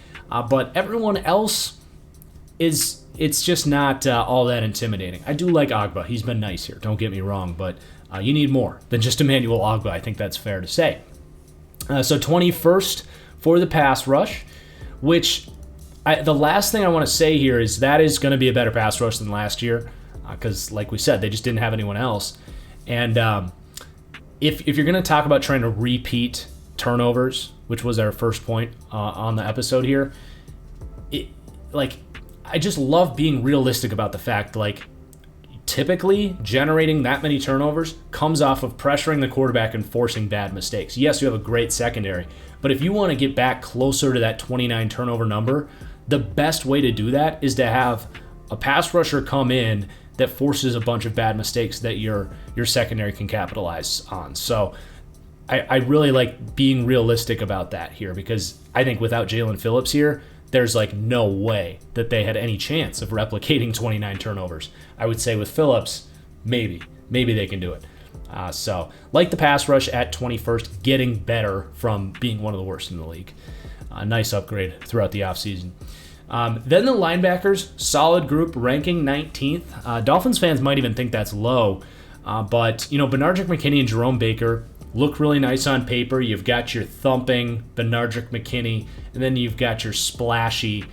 But everyone else it's just not all that intimidating. I do like Ogbah. He's been nice here. Don't get me wrong, but you need more than just Emmanuel Ogbah. I think that's fair to say. So 21st for the pass rush. which the last thing I want to say here is that is going to be a better pass rush than last year because, like we said, they just didn't have anyone else. And if you're going to talk about trying to repeat turnovers, which was our first point on the episode here, I just love being realistic about the fact, typically generating that many turnovers comes off of pressuring the quarterback and forcing bad mistakes. Yes, you have a great secondary, but if you want to get back closer to that 29 turnover number, the best way to do that is to have a pass rusher come in that forces a bunch of bad mistakes that your secondary can capitalize on. So I really like being realistic about that here, because I think without Jalen Phillips here, there's no way that they had any chance of replicating 29 turnovers. I would say with Phillips, maybe they can do it. So like the pass rush at 21st, getting better from being one of the worst in the league. Nice upgrade throughout the offseason. Then the linebackers, solid group, ranking 19th. Dolphins fans might even think that's low, but Benardrick McKinney and Jerome Baker look really nice on paper. You've got your thumping Benardrick McKinney, and then you've got your splashy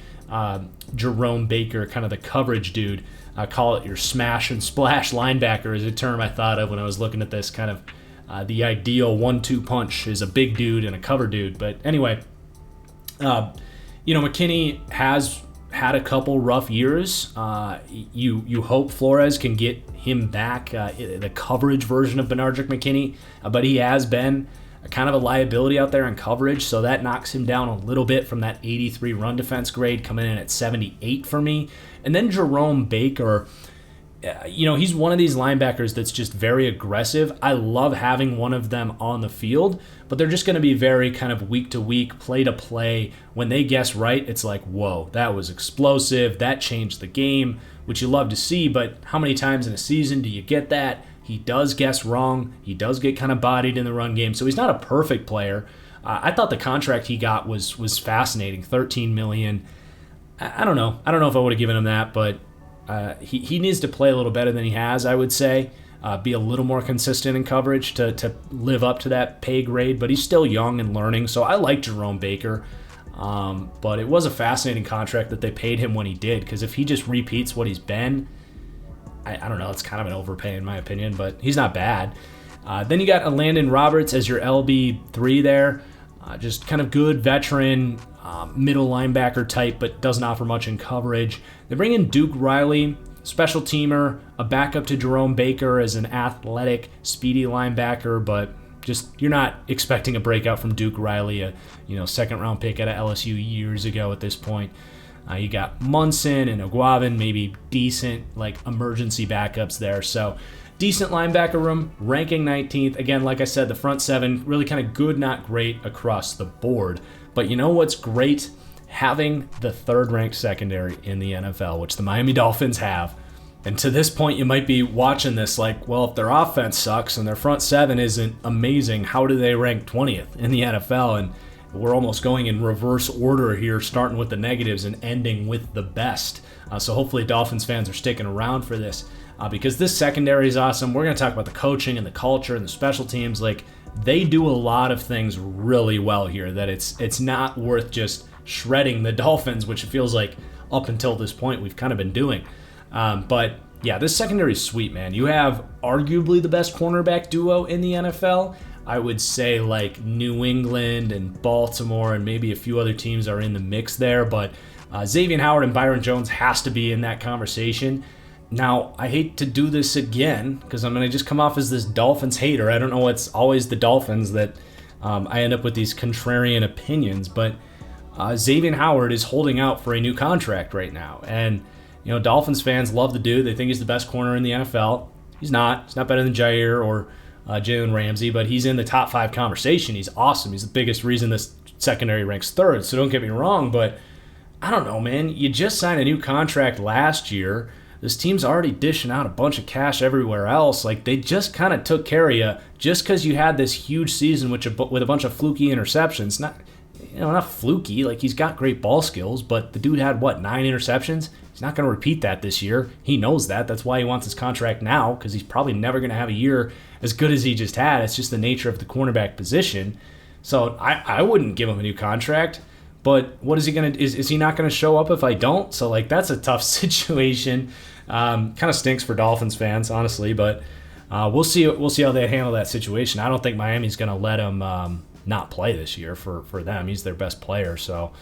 Jerome Baker, kind of the coverage dude. I call it your smash and splash linebacker is a term I thought of when I was looking at this. Kind of the ideal 1-2 punch is a big dude and a cover dude. But anyway, McKinney has had a couple rough years. You hope Flores can get him back, the coverage version of Benardrick McKinney, but he has been kind of a liability out there in coverage, so that knocks him down a little bit from that 83 run defense grade, coming in at 78 for me. And then Jerome Baker, he's one of these linebackers that's just very aggressive. I love having one of them on the field, but they're just going to be very kind of week to week, play to play. When they guess right, it's like, whoa, that was explosive. That changed the game, which you love to see, but how many times in a season do you get that? He does guess wrong. He does get kind of bodied in the run game, so he's not a perfect player. I thought the contract he got was fascinating, $13 million. I don't know. I don't know if I would have given him that, but he needs to play a little better than he has, I would say. Be a little more consistent in coverage to live up to that pay grade, but he's still young and learning, so I like Jerome Baker. But it was a fascinating contract that they paid him when he did, because if he just repeats what he's been, I don't know, it's kind of an overpay in my opinion, but he's not bad. Then you got Landon Roberts as your LB3 there. Just kind of good veteran, middle linebacker type, but doesn't offer much in coverage. They bring in Duke Riley, special teamer, a backup to Jerome Baker as an athletic, speedy linebacker, but just you're not expecting a breakout from Duke Riley, a second round pick out of LSU years ago at this point. You got Munson and Aguavin, maybe decent emergency backups there. So decent linebacker room, ranking 19th. Again, like I said, the front seven, really kind of good, not great across the board. But you know what's great? Having the third-ranked secondary in the NFL, which the Miami Dolphins have. And to this point, you might be watching this if their offense sucks and their front seven isn't amazing, how do they rank 20th in the NFL? And we're almost going in reverse order here, starting with the negatives and ending with the best. So hopefully Dolphins fans are sticking around for this because this secondary is awesome. We're going to talk about the coaching and the culture and the special teams. They do a lot of things really well here that it's not worth just shredding the Dolphins, which it feels like up until this point we've kind of been doing. But yeah, this secondary is sweet, man. You have arguably the best cornerback duo in the NFL. I would say New England and Baltimore and maybe a few other teams are in the mix there, but Xavier Howard and Byron Jones has to be in that conversation. Now, I hate to do this again because I'm going to just come off as this Dolphins hater. I don't know, it's always the Dolphins that I end up with these contrarian opinions, but Xavier Howard is holding out for a new contract right now. And, Dolphins fans love the dude. They think he's the best corner in the NFL. He's not. He's not better than Jair or Jalen Ramsey, but he's in the top 5 conversation. He's awesome. He's the biggest reason this secondary ranks 3rd, so don't get me wrong, but I don't know, man. You just signed a new contract last year. This team's already dishing out a bunch of cash everywhere else. They just kind of took care of you just because you had this huge season with a bunch of fluky interceptions. Not fluky. He's got great ball skills, but the dude had, 9 interceptions? He's not going to repeat that this year. He knows that. That's why he wants his contract now, because he's probably never going to have a year as good as he just had. It's just the nature of the cornerback position. So I wouldn't give him a new contract. but what is he going to, is he not going to show up if I don't? So like, that's a tough situation. Kind of stinks for Dolphins fans, honestly, but we'll see how they handle that situation. I don't think Miami's going to let him not play this year for them. He's their best player, so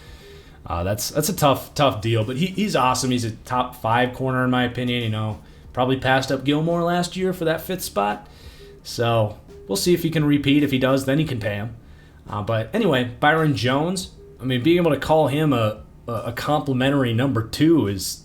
that's a tough deal. But he's awesome. He's a top 5 corner in my opinion. Probably passed up Gilmore last year for that 5th spot. So we'll see if he can repeat. If he does, then you can pay him. But anyway, Byron Jones, I mean, being able to call him a complimentary number 2 is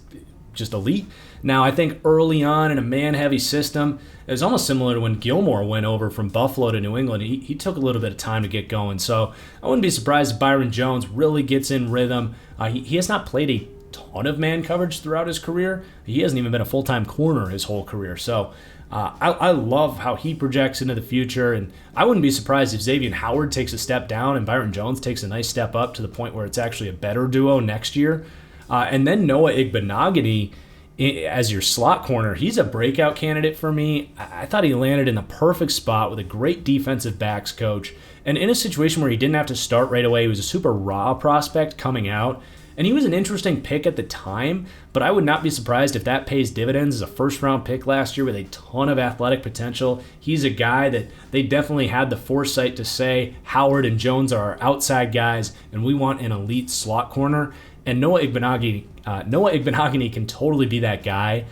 just elite. Now, I think early on in a man-heavy system, it was almost similar to when Gilmore went over from Buffalo to New England. He took a little bit of time to get going. So I wouldn't be surprised if Byron Jones really gets in rhythm. He has not played a ton of man coverage throughout his career. He hasn't even been a full-time corner his whole career. So I love how he projects into the future, and I wouldn't be surprised if Xavier Howard takes a step down and Byron Jones takes a nice step up to the point where it's actually a better duo next year. And then Noah Igbenogany as your slot corner, he's a breakout candidate for me. I thought he landed in the perfect spot with a great defensive backs coach, and in a situation where he didn't have to start right away. He was a super raw prospect coming out, and he was an interesting pick at the time, but I would not be surprised if that pays dividends as a first-round pick last year with a ton of athletic potential. He's a guy that they definitely had the foresight to say Howard and Jones are our outside guys, and we want an elite slot corner. And Noah Igbenogany can totally be that guy.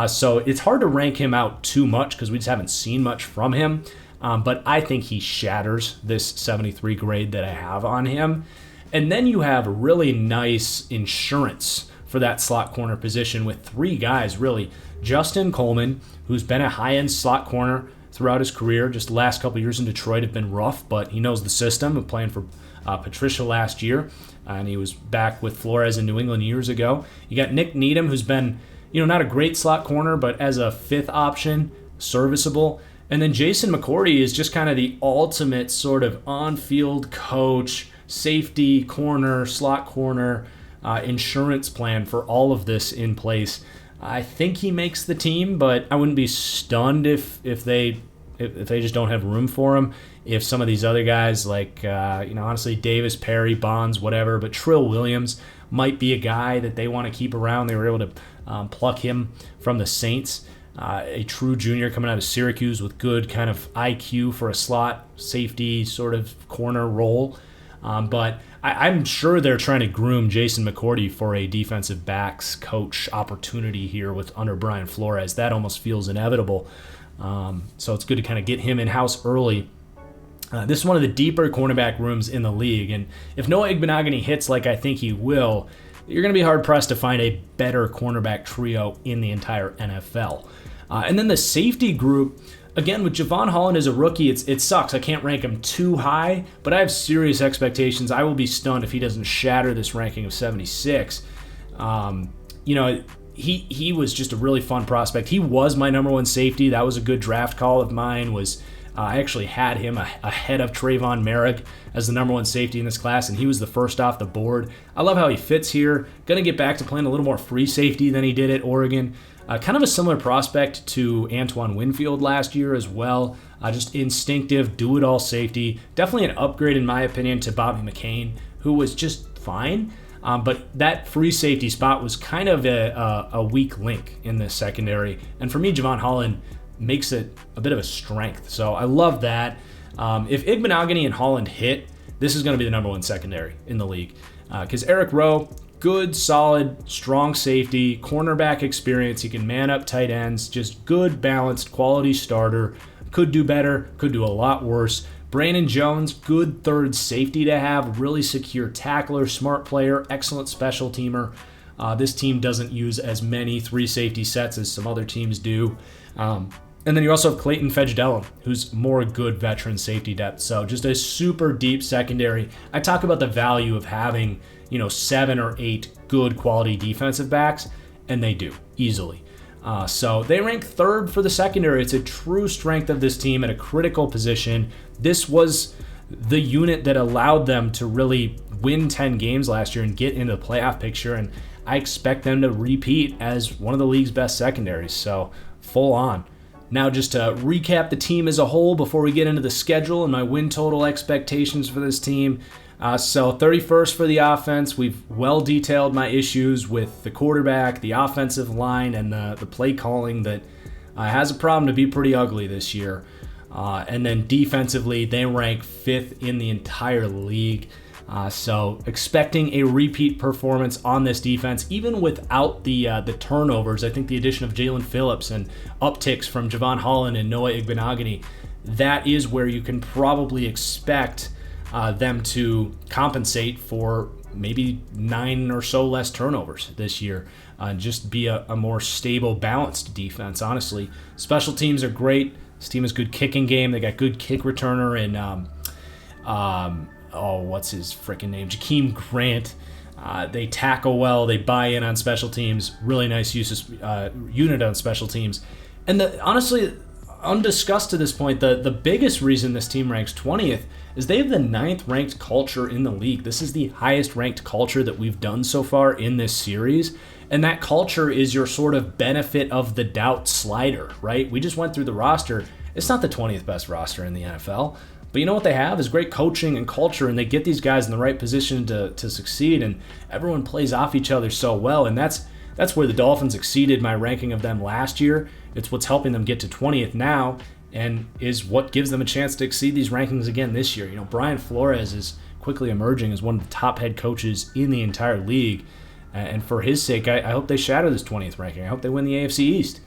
So it's hard to rank him out too much because we just haven't seen much from him. But I think he shatters this 73 grade that I have on him. And then you have really nice insurance for that slot corner position with 3 guys, really. Justin Coleman, who's been a high-end slot corner throughout his career. Just the last couple years in Detroit have been rough, but he knows the system of playing for Patricia last year. And he was back with Flores in New England years ago. You got Nick Needham, who's been, not a great slot corner, but as a 5th option, serviceable. And then Jason McCourty is just kind of the ultimate sort of on-field coach, safety, corner, slot corner, insurance plan for all of this in place. I think he makes the team, but I wouldn't be stunned if they just don't have room for him. If some of these other guys like, honestly, Davis, Perry, Bonds, whatever, but Trill Williams might be a guy that they want to keep around. They were able to pluck him from the Saints, a true junior coming out of Syracuse with good kind of IQ for a slot safety sort of corner role. But I'm sure they're trying to groom Jason McCourty for a defensive backs coach opportunity here under Brian Flores. That almost feels inevitable. So it's good to kind of get him in-house early. This is one of the deeper cornerback rooms in the league, and if Noah Igbenogany hits like I think he will, you're going to be hard-pressed to find a better cornerback trio in the entire NFL. And then the safety group, again, with Javon Holland as a rookie, it sucks. I can't rank him too high, but I have serious expectations. I will be stunned if he doesn't shatter this ranking of 76. He was just a really fun prospect. He was my number 1 safety. That was a good draft call of mine. I actually had him ahead of Trayvon Merrick as the number 1 safety in this class, and he was the first off the board. I love how he fits here. Going to get back to playing a little more free safety than he did at Oregon. Kind of a similar prospect to Antoine Winfield last year as well. Just instinctive, do-it-all safety. Definitely an upgrade, in my opinion, to Bobby McCain, who was just fine. But that free safety spot was kind of a weak link in the secondary. And for me, Javon Holland makes it a bit of a strength. So I love that. If Igbenogany and Holland hit, this is going to be the number 1 secondary in the league. Because Eric Rowe, good, solid, strong safety, cornerback experience. He can man up tight ends. Just good, balanced, quality starter. Could do better, could do a lot worse. Brandon Jones, good 3rd safety to have. Really secure tackler, smart player, excellent special teamer. This team doesn't use as many 3 safety sets as some other teams do. And then you also have Clayton Fedgedelum, who's more good veteran safety depth. So just a super deep secondary. I talk about the value of having, 7 or 8 good quality defensive backs, and they do, easily. So they rank 3rd for the secondary. It's a true strength of this team at a critical position. This was the unit that allowed them to really win 10 games last year and get into the playoff picture, and I expect them to repeat as one of the league's best secondaries. So full on. Now, just to recap the team as a whole before we get into the schedule and my win total expectations for this team, So 31st for the offense. We've well detailed my issues with the quarterback, the offensive line, and the play calling that has a problem to be pretty ugly this year. And then defensively, they rank 5th in the entire league. So expecting a repeat performance on this defense, even without the turnovers. I think the addition of Jalen Phillips and upticks from Javon Holland and Noah Igbenogany, that is where you can probably expect them to compensate for maybe 9 or so less turnovers this year. Just be a more stable, balanced defense, honestly. Special teams are great. This team has good kicking game. They got good kick returner and what's his freaking name? Jakeem Grant. They tackle well. They buy in on special teams. Really nice unit on special teams. And honestly, undiscussed to this point, the biggest reason this team ranks 20th is they have the 9th ranked culture in the league. This is the highest ranked culture that we've done so far in this series. And that culture is your sort of benefit of the doubt slider, right? We just went through the roster. It's not the 20th best roster in the NFL. But you know what they have is great coaching and culture, and they get these guys in the right position to succeed, and everyone plays off each other so well. And that's where the Dolphins exceeded my ranking of them last year. It's what's helping them get to 20th now, and is what gives them a chance to exceed these rankings again this year. You know, Brian Flores is quickly emerging as one of the top head coaches in the entire league. And for his sake, I hope they shatter this 20th ranking. I hope they win the AFC East.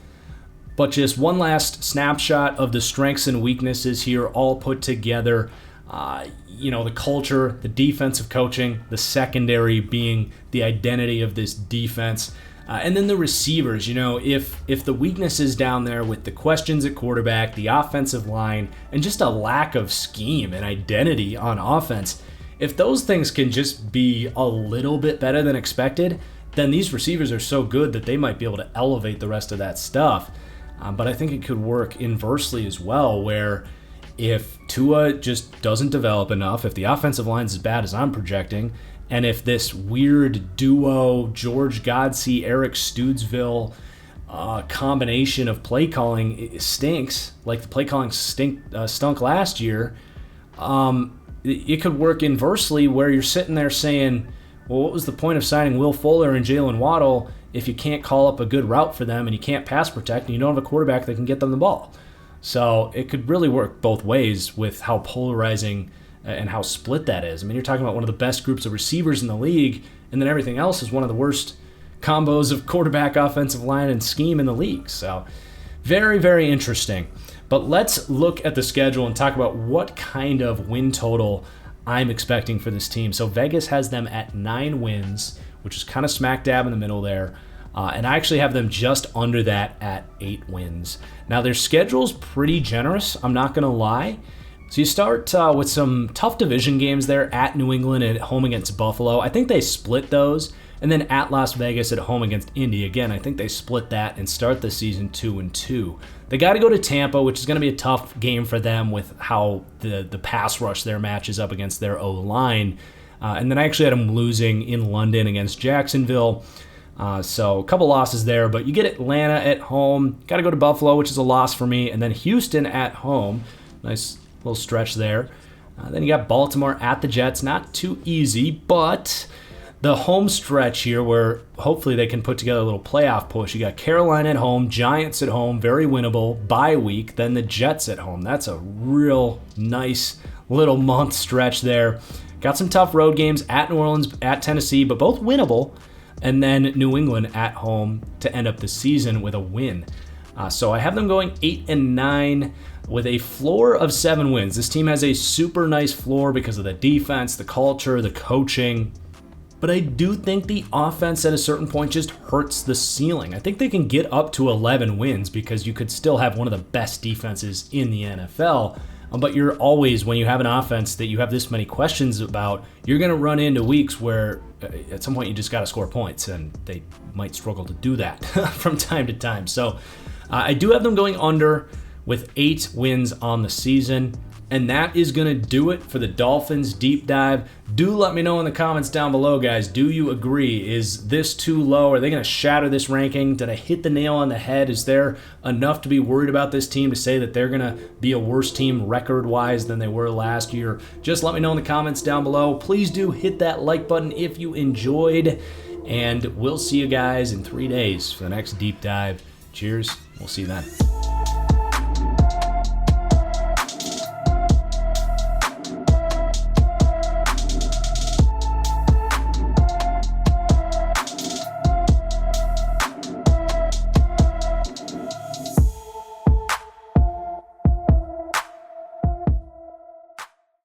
But just one last snapshot of the strengths and weaknesses here all put together. The culture, the defensive coaching, the secondary being the identity of this defense. And then the receivers, if the weakness is down there with the questions at quarterback, the offensive line, and just a lack of scheme and identity on offense, if those things can just be a little bit better than expected, then these receivers are so good that they might be able to elevate the rest of that stuff. But I think it could work inversely as well, where if Tua just doesn't develop enough, if the offensive line's as bad as I'm projecting, and if this weird duo George Godsey, Eric Stoodsville combination of play calling stinks, like the play calling stunk last year, it could work inversely where you're sitting there saying, well, what was the point of signing Will Fuller and Jalen Waddle if you can't call up a good route for them and you can't pass protect and you don't have a quarterback that can get them the ball? So it could really work both ways with how polarizing and how split that is. I mean, you're talking about one of the best groups of receivers in the league, and then everything else is one of the worst combos of quarterback, offensive line, and scheme in the league. So very, very interesting. But let's look at the schedule and talk about what kind of win total I'm expecting for this team. So Vegas has them at 9 wins, which is kind of smack dab in the middle there. And I actually have them just under that at 8 wins. Now, their schedule's pretty generous, I'm not going to lie. So you start with some tough division games there at New England and at home against Buffalo. I think they split those. And then at Las Vegas at home against Indy. Again, I think they split that and start the season 2-2. They got to go to Tampa, which is going to be a tough game for them with how the pass rush there matches up against their O-line. And then I actually had them losing in London against Jacksonville. So a couple losses there, but you get Atlanta at home. Got to go to Buffalo, which is a loss for me. And then Houston at home. Nice little stretch there. Then you got Baltimore at the Jets. Not too easy, but the home stretch here where hopefully they can put together a little playoff push. You got Carolina at home, Giants at home, very winnable, bye week, then the Jets at home. That's a real nice little month stretch there. Got some tough road games at New Orleans, at Tennessee, but both winnable. And then New England at home to end up the season with a win. So I have them going 8-9 with a floor of 7 wins. This team has a super nice floor because of the defense, the culture, the coaching. But I do think the offense at a certain point just hurts the ceiling. I think they can get up to 11 wins because you could still have one of the best defenses in the NFL. But you're always, when you have an offense that you have this many questions about, you're going to run into weeks where at some point you just got to score points, and they might struggle to do that from time to time. So I do have them going under with 8 wins on the season. And that is going to do it for the Dolphins deep dive. Do let me know in the comments down below, guys. Do you agree? Is this too low? Are they going to shatter this ranking? Did I hit the nail on the head? Is there enough to be worried about this team to say that they're going to be a worse team record-wise than they were last year? Just let me know in the comments down below. Please do hit that like button if you enjoyed. And we'll see you guys in 3 days for the next deep dive. Cheers. We'll see you then.